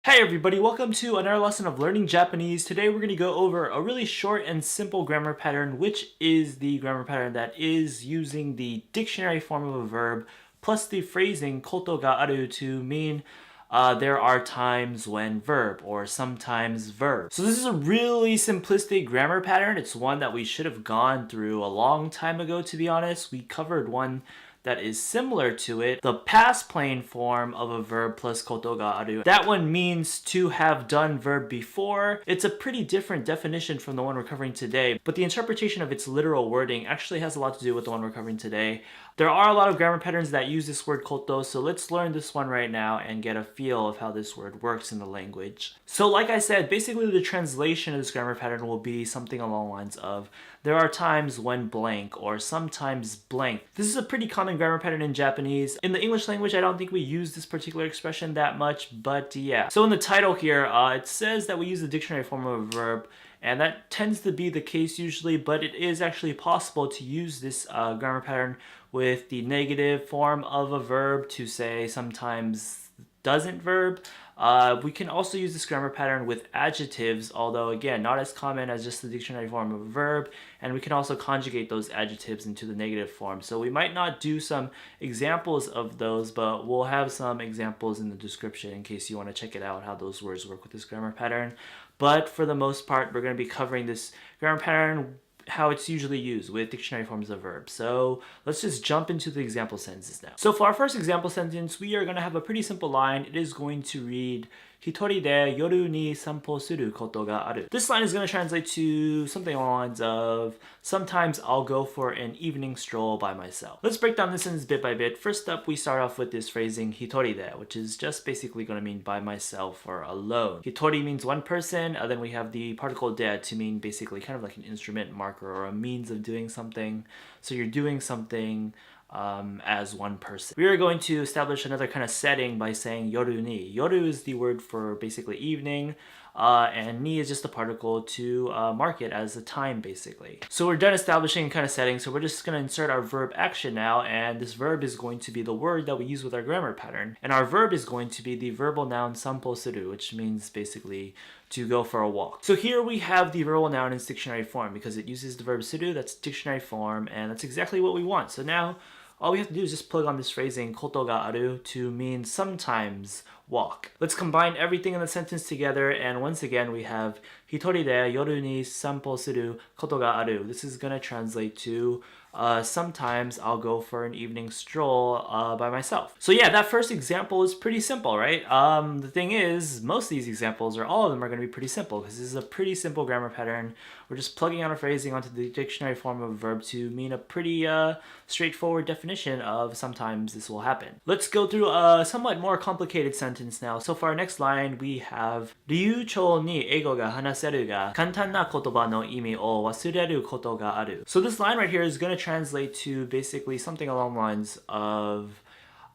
Hey everybody, welcome to another lesson of learning Japanese. Today we're going to go over a really short and simple grammar pattern, which is the grammar pattern that is using the dictionary form of a verb plus the phrasing koto ga aru to mean there are times when verb or sometimes verb. So this is a really simplistic grammar pattern. It's one that we should have gone through a long time ago, to be honest. We covered one that is similar to it, the past plain form of a verb plus koto ga aru. That one means to have done verb before. It's a pretty different definition from the one we're covering today, but the interpretation of its literal wording actually has a lot to do with the one we're covering today. There are a lot of grammar patterns that use this word koto, so let's learn this one right now and get a feel of how this word works in the language. So like I said, basically the translation of this grammar pattern will be something along the lines of there are times when blank or sometimes blank. This is a pretty common grammar pattern in Japanese. In the English language, I don't think we use this particular expression that much, but yeah. So in the title here, it says that we use the dictionary form of a verb, and that tends to be the case usually, but it is actually possible to use this grammar pattern with the negative form of a verb to say sometimes doesn't verb. We can also use this grammar pattern with adjectives, although again, not as common as just the dictionary form of a verb, and we can also conjugate those adjectives into the negative form. So we might not do some examples of those, but we'll have some examples in the description in case you want to check it out, how those words work with this grammar pattern. But for the most part, we're going to be covering this grammar pattern how it's usually used with dictionary forms of verbs. So let's just jump into the example sentences now. So for our first example sentence, we are going to have a pretty simple line. It is going to read, Hitori de yoru ni sanpo suru koto ga aru. This line is going to translate to something along the lines of, sometimes I'll go for an evening stroll by myself. Let's break down this sentence bit by bit. First up, we start off with this phrasing hitori de, which is just basically going to mean by myself or alone. Hitori means one person, then we have the particle de to mean basically kind of like an instrument marker or a means of doing something. So you're doing something as one person. We are going to establish another kind of setting by saying yoru ni. Yoru is the word for basically evening, and ni is just a particle to mark it as a time basically. So we're done establishing kind of setting, so we're just going to insert our verb action now, and this verb is going to be the word that we use with our grammar pattern. And our verb is going to be the verbal noun sanpo suru, which means basically to go for a walk. So here we have the verbal noun in its dictionary form because it uses the verb suru, that's dictionary form, and that's exactly what we want. So now all we have to do is just plug on this phrasing koto ga aru to mean sometimes walk. Let's combine everything in the sentence together, and once again we have hitori de yoru ni sanpo suru koto ga aru. This is going to translate to sometimes I'll go for an evening stroll by myself. So yeah, that first example is pretty simple, right? The thing is, most of these examples, or all of them, are going to be pretty simple because this is a pretty simple grammar pattern. We're just plugging on a phrasing onto the dictionary form of a verb to mean a pretty straightforward definition of sometimes this will happen. Let's go through a somewhat more complicated sentence now. So for our next line, we have流暢に英語が話せるが、簡単な言葉の意味を忘れることがある. So this line right here is going to translate to basically something along the lines of,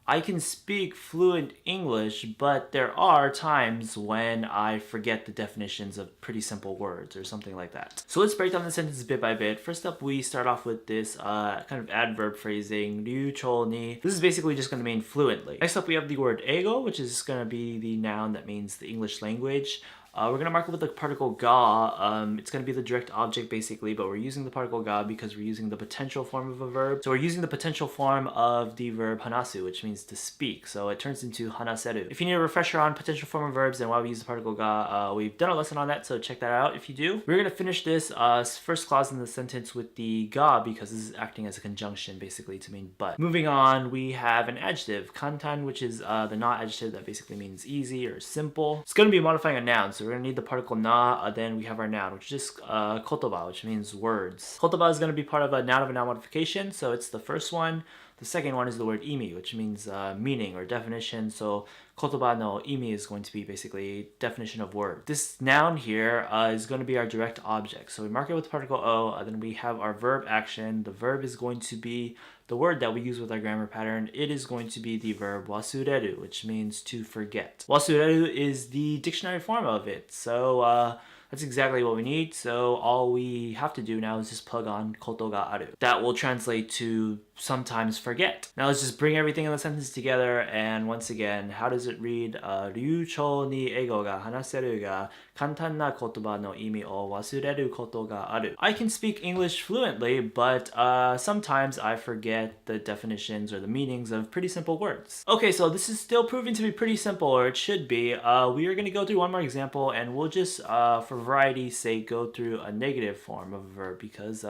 I can speak fluent English, but there are times when I forget the definitions of pretty simple words or something like that. So let's break down the sentence bit by bit. First up, we start off with this kind of adverb phrasing,流暢に. This is basically just going to mean fluently. Next up, we have the word eigo, which is going to be the noun that means the English language. We're going to mark it with the particle ga. It's going to be the direct object basically, but we're using the particle ga because we're using the potential form of a verb. So we're using the potential form of the verb hanasu, which means to speak. So it turns into hanaseru. If you need a refresher on potential form of verbs and why we use the particle ga, we've done a lesson on that, so check that out if you do. We're going to finish this first clause in the sentence with the ga because this is acting as a conjunction basically to mean but. Moving on, we have an adjective, kantan, which is the not adjective that basically means easy or simple. It's going to be modifying a noun. So we're going to need the particle na, then we have our noun, which is just kotoba, which means words. Kotoba is going to be part of a noun modification, so it's the first one. The second one is the word imi, which means meaning or definition. So kotoba no imi is going to be basically definition of word. This noun here is going to be our direct object. So we mark it with the particle o, then we have our verb action. The verb is going to be the word that we use with our grammar pattern. It is going to be the verb wasureru, which means to forget. Wasureru is the dictionary form of it. So That's exactly what we need. So all we have to do now is just plug on koto ga aru. That will translate to sometimes forget. Now let's just bring everything in the sentence together, and once again, how does it read? 流暢に英語が話せるが、簡単な言葉の意味を忘れることがある. I can speak English fluently, but sometimes I forget the definitions or the meanings of pretty simple words. Okay, so this is still proving to be pretty simple, or it should be. We are going to go through one more example, and we'll just, for variety's sake, go through a negative form of a verb because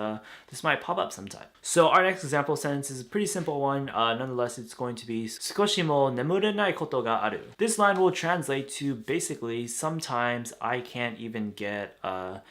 this might pop up sometime. So our next example sentence is a pretty simple one. Nonetheless, it's going to be 少しも眠れないことがある. This line will translate to basically sometimes I can't even get a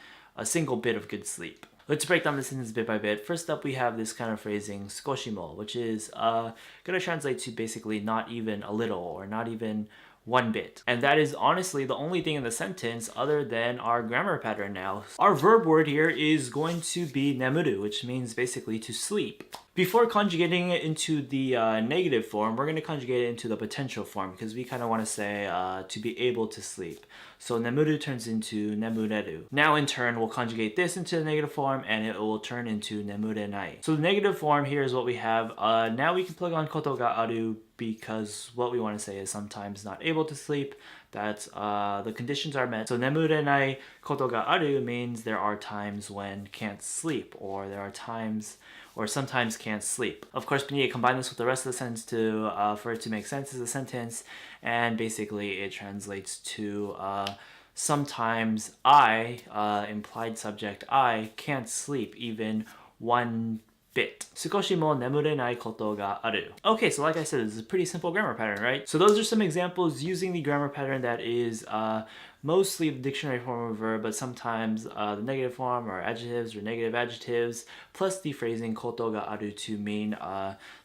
single bit of good sleep. Let's break down the sentence bit by bit. First up, we have this kind of phrasing, 少しも, which is going to translate to basically not even a little or not even one bit. And that is honestly the only thing in the sentence other than our grammar pattern now. Our verb word here is going to be nemuru, which means basically to sleep. Before conjugating it into the negative form, we're going to conjugate it into the potential form because we kind of want to say to be able to sleep. So nemuru turns into nemureru. Now in turn, we'll conjugate this into the negative form and it will turn into nemurenai. So the negative form here is what we have. Now we can plug on koto ga aru because what we want to say is sometimes not able to sleep. That's the conditions are met. So nemurenai koto ga aru means there are times when can't sleep, or there are times or sometimes can't sleep. Of course, we need to combine this with the rest of the sentence to for it to make sense as a sentence, and basically it translates to sometimes I, implied subject I, can't sleep even one bit. 少しも眠れないことがある. Okay, so like I said, this is a pretty simple grammar pattern, right? So those are some examples using the grammar pattern that is mostly the dictionary form of a verb, but sometimes the negative form or adjectives or negative adjectives, plus the phrasing koto ga aru to mean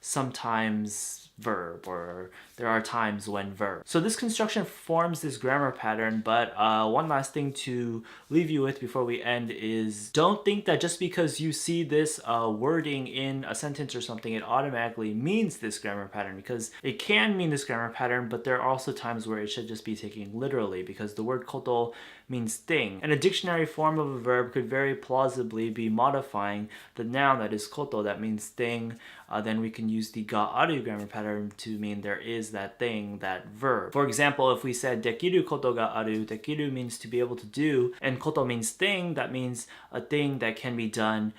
sometimes verb, or there are times when verb. So this construction forms this grammar pattern, but one last thing to leave you with before we end is don't think that just because you see this wording in a sentence or something, it automatically means this grammar pattern, because it can mean this grammar pattern, but there are also times where it should just be taken literally, because the word koto means thing. And a dictionary form of a verb could very plausibly be modifying the noun that is koto, that means thing. Then we can use the ga aru grammar pattern to mean there is that thing, that verb. For example, if we said dekiru koto ga aru, dekiru means to be able to do, and koto means thing, that means a thing that can be done.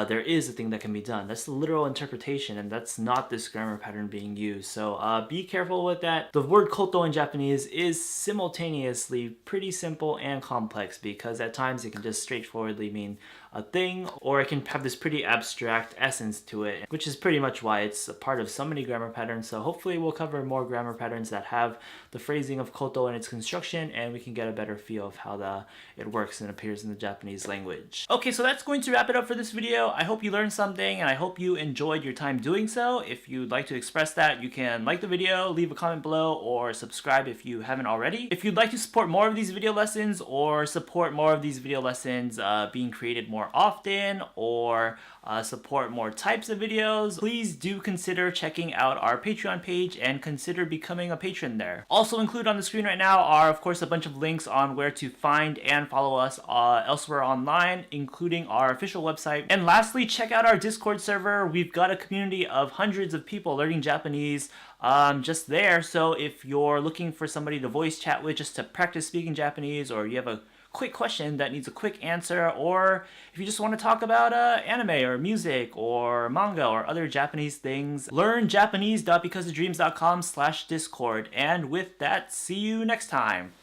There is a thing that can be done. That's the literal interpretation, and that's not this grammar pattern being used. So be careful with that. The word koto in Japanese is simultaneously pretty simple and complex, because at times it can just straightforwardly mean a thing, or it can have this pretty abstract essence to it, which is pretty much why it's a part of so many grammar patterns. So hopefully we'll cover more grammar patterns that have the phrasing of koto and its construction, and we can get a better feel of how it works and appears in the Japanese language. Okay, so that's going to wrap it up for this video. I hope you learned something, and I hope you enjoyed your time doing so. If you'd like to express that, you can like the video, leave a comment below, or subscribe if you haven't already. If you'd like to support more of these video lessons, or support more of these video lessons being created more often, or support more types of videos, please do consider checking out our Patreon page and consider becoming a patron there. Also included on the screen right now are, of course, a bunch of links on where to find and follow us elsewhere online, including our official website. And lastly, check out our Discord server. We've got a community of hundreds of people learning Japanese just there. So if you're looking for somebody to voice chat with just to practice speaking Japanese, or you have a quick question that needs a quick answer, or if you just want to talk about anime or music or manga or other Japanese things, learn Japanese.becauseofdreams.com/Discord. And with that, see you next time.